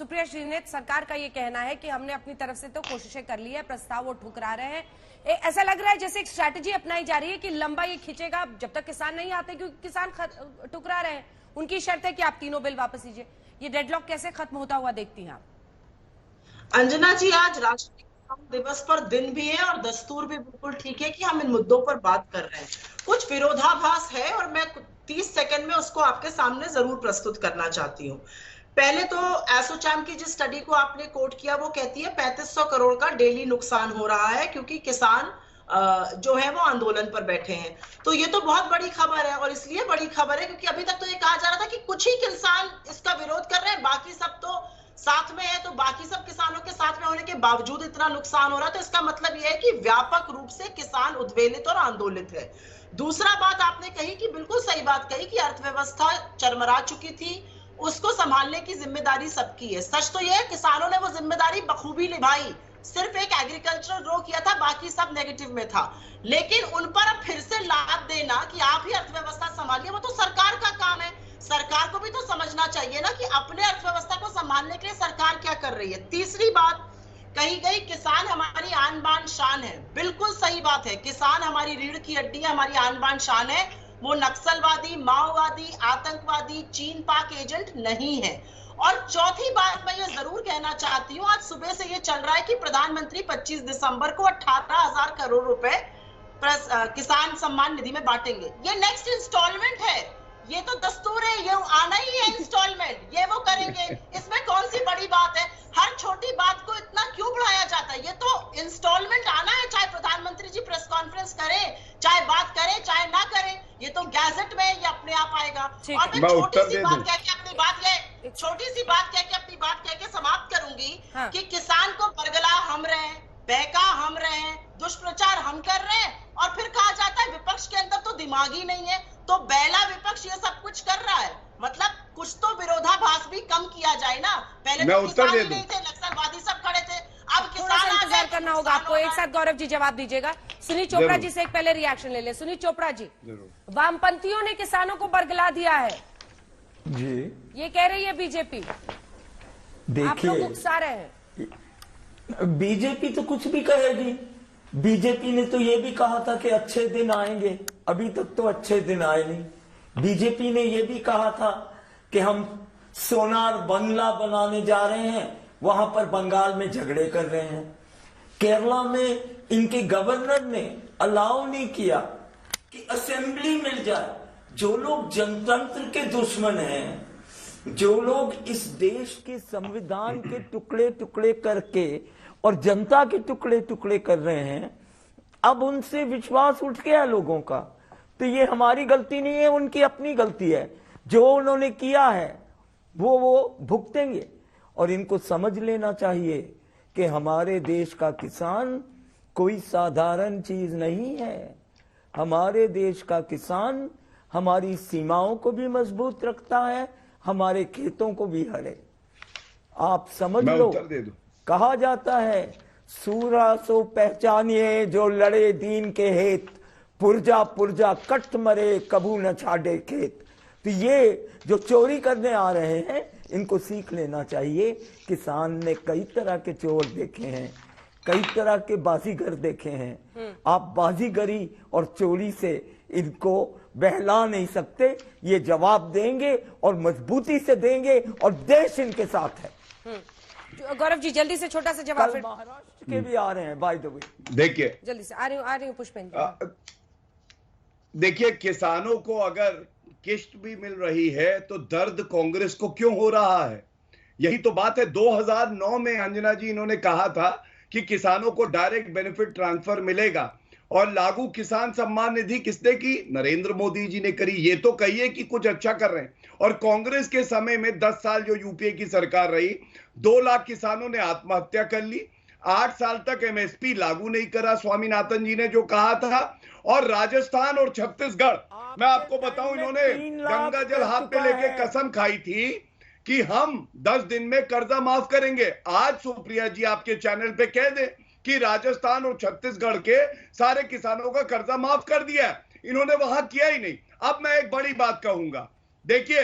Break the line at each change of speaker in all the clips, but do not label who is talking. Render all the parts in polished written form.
सुप्रिया श्रीनेत, सरकार का ये कहना है कि हमने अपनी तरफ से तो कोशिशें कर ली है, प्रस्ताव वो ठुकरा रहे हैं। ऐसा लग रहा है जैसे एक स्ट्रैटेजी अपनाई जा रही है कि लंबा ये खींचेगा जब तक किसान नहीं आते, क्योंकि किसान ठुकरा रहे हैं। उनकी शर्त है कि आप तीनों बिल वापस लीजिए। ये डेडलॉक कैसे खत्म होता हुआ देखती हैं आप?
अंजना जी, आज राष्ट्रीय किसान दिवस पर दिन भी है और दस्तूर भी बिल्कुल ठीक है कि हम इन मुद्दों पर बात कर रहे हैं। कुछ विरोधाभास है और मैं 30 सेकंड में उसको आपके सामने जरूर प्रस्तुत करना चाहती हूँ। पहले तो एसोचैम की जिस स्टडी को आपने कोट किया वो कहती है 3500 करोड़ का डेली नुकसान हो रहा है क्योंकि किसान जो है वो आंदोलन पर बैठे हैं। तो ये तो बहुत बड़ी खबर है और इसलिए बड़ी खबर है क्योंकि अभी तक तो ये कहा जा रहा था कि कुछ ही किसान इसका विरोध कर रहे हैं, बाकी सब तो साथ में है। तो बाकी सब किसानों के साथ में होने के बावजूद इतना नुकसान हो रहा है, तो इसका मतलब यह है कि व्यापक रूप से किसान उद्वेलित और आंदोलित है। दूसरा बात आपने कही कि बिल्कुल सही बात कही कि अर्थव्यवस्था चरमरा चुकी थी, उसको संभालने की जिम्मेदारी सबकी है। सच तो यह है किसानों ने वो जिम्मेदारी बखूबी निभाई, सिर्फ एक एग्रीकल्चरल रो किया था, बाकी सब नेगेटिव में था। लेकिन उन पर अब फिर से लाद देना कि आप ही अर्थव्यवस्था संभालिए, वो तो सरकार का काम है। सरकार को भी तो समझना चाहिए ना कि अपने अर्थव्यवस्था को संभालने के लिए सरकार क्या कर रही है। तीसरी बात कही गई किसान हमारी आन बान शान है। बिल्कुल सही बात है, किसान हमारी रीढ़ की हड्डी है, हमारी आन बान शान है। वो नक्सलवादी, माओवादी, आतंकवादी, चीन पाक एजेंट नहीं है। और चौथी बात मैं ये जरूर कहना चाहती हूँ, आज सुबह से ये चल रहा है कि प्रधानमंत्री 25 दिसंबर को 18,000 करोड़ रुपए किसान सम्मान निधि में बांटेंगे। ये नेक्स्ट इंस्टॉलमेंट है, ये तो दस्तूर है, ये आना ही है इंस्टॉलमेंट, ये वो करेंगे। इसमें कौन सी बड़ी बात है? हर छोटी बात को इतना क्यों बढ़ाया जाता है? ये तो इंस्टॉलमेंट आना है, चाहे प्रधानमंत्री जी प्रेस कॉन्फ्रेंस करें, चाहे बात करें चाहे ना करें, ये तो गैजेट में ये अपने आप आएगा। और मैं छोटी सी बात कह के अपनी बात कह के समाप्त करूंगी। हाँ। कि किसान को बरगला हम रहे हैं, बहका हम रहे हैं, दुष्प्रचार हम कर रहे हैं, और फिर कहा जाता है विपक्ष के अंदर तो दिमाग ही नहीं है। तो बेला विपक्ष ये सब कुछ कर रहा है, मतलब कुछ तो विरोधाभास भी कम किया जाए ना। पहले तो किसान ही नहीं थे, नक्सलवादी सब खड़े थे, अब किसान
इंतजार करना होगा आपको। एक साथ गौरव जी जवाब दीजिएगा। सुनील चोपड़ा जी से एक पहले रिएक्शन ले ले। सुनील चोपड़ा जी, वामपंथियों ने किसानों को बरगला दिया है जी, ये कह रही है बीजेपी। आप लोग उकसा रहे हैं।
बीजेपी तो कुछ भी कहेगी। बीजेपी ने तो ये भी कहा था कि अच्छे दिन आएंगे, अभी तक तो अच्छे दिन आए नहीं। बीजेपी ने ये भी कहा था कि हम सोनार बंगला बनाने जा रहे हैं, वहां पर बंगाल में झगड़े कर रहे हैं। केरला में इनके गवर्नर ने अलाउ नहीं किया कि असेंबली मिल जाए। जो लोग जनतंत्र के दुश्मन हैं, जो लोग इस देश के संविधान के टुकड़े टुकड़े करके और जनता के टुकड़े टुकड़े कर रहे हैं, अब उनसे विश्वास उठ गया लोगों का। तो ये हमारी गलती नहीं है, उनकी अपनी गलती है। जो उन्होंने किया है वो भुगतेंगे। और इनको समझ लेना चाहिए कि हमारे देश का किसान कोई साधारण चीज नहीं है। हमारे देश का किसान हमारी सीमाओं को भी मजबूत रखता है, हमारे खेतों को भी हरे। आप समझ लो, कहा जाता है सूरा सो पहचानिए जो लड़े दीन के हेत, पुरजा पुरजा कट मरे कबू न छाड़े खेत। तो ये जो चोरी करने आ रहे हैं, इनको सीख लेना चाहिए। किसान ने कई तरह के चोर देखे हैं, कई तरह के बाजीगर देखे हैं। आप बाजीगरी और चोरी से इनको बहला नहीं सकते। ये जवाब देंगे और मजबूती से देंगे, और देश इनके साथ है।
गौरव जी जल्दी से छोटा सा जवाब।
महाराष्ट्र के भी आ रहे हैं, बाय द वे।
देखिए,
जल्दी से आ रही हूँ पुष्पेंद्र।
देखिए, किसानों को अगर किश्त भी मिल रही है तो दर्द कांग्रेस को क्यों हो रहा है? यही तो बात है। 2009 में अंजना जी इन्होंने कहा था कि किसानों को डायरेक्ट बेनिफिट ट्रांसफर मिलेगा, और लागू किसान सम्मान निधि किसने की? नरेंद्र मोदी जी ने करी। ये तो कहिए कि कुछ अच्छा कर रहे हैं। और कांग्रेस के समय में 10 साल जो यूपीए की सरकार रही, 2 लाख किसानों ने आत्महत्या कर ली। 8 साल तक एमएसपी लागू नहीं करा स्वामीनाथन जी ने जो कहा था। और राजस्थान और छत्तीसगढ़, मैं आपको बताऊं, इन्होंने गंगा जल हाथ पे लेके कसम खाई थी कि हम 10 दिन में कर्जा माफ करेंगे। आज सुप्रिया जी आपके चैनल पे कह दे कि राजस्थान और छत्तीसगढ़ के सारे किसानों का कर्जा माफ कर दिया है। इन्होंने वहां किया ही नहीं। अब मैं एक बड़ी बात कहूंगा, देखिए,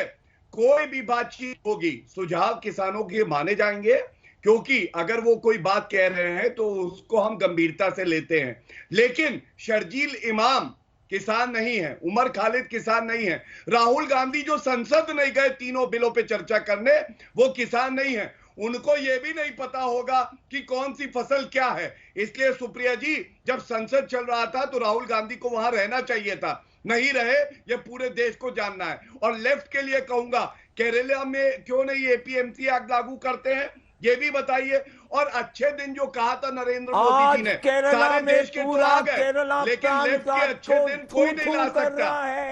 कोई भी बातचीत होगी, सुझाव किसानों के माने जाएंगे, क्योंकि अगर वो कोई बात कह रहे हैं तो उसको हम गंभीरता से लेते हैं। लेकिन शर्जील इमाम किसान नहीं है, उमर खालिद किसान नहीं है, राहुल गांधी जो संसद नहीं गए तीनों बिलों पे चर्चा करने, वो किसान नहीं है। उनको यह भी नहीं पता होगा कि कौन सी फसल क्या है। इसलिए सुप्रिया जी, जब संसद चल रहा था तो राहुल गांधी को वहां रहना चाहिए था, नहीं रहे, ये पूरे देश को जानना है। और लेफ्ट के लिए कहूंगा, केरला में क्यों नहीं एपीएमसी एक्ट लागू करते हैं, ये भी बताइए। और अच्छे दिन जो कहा था नरेंद्र मोदी जी ने, सारे देश के तो आ गए, लेकिन लेफ्ट के अच्छे दिन कोई नहीं ला सकता।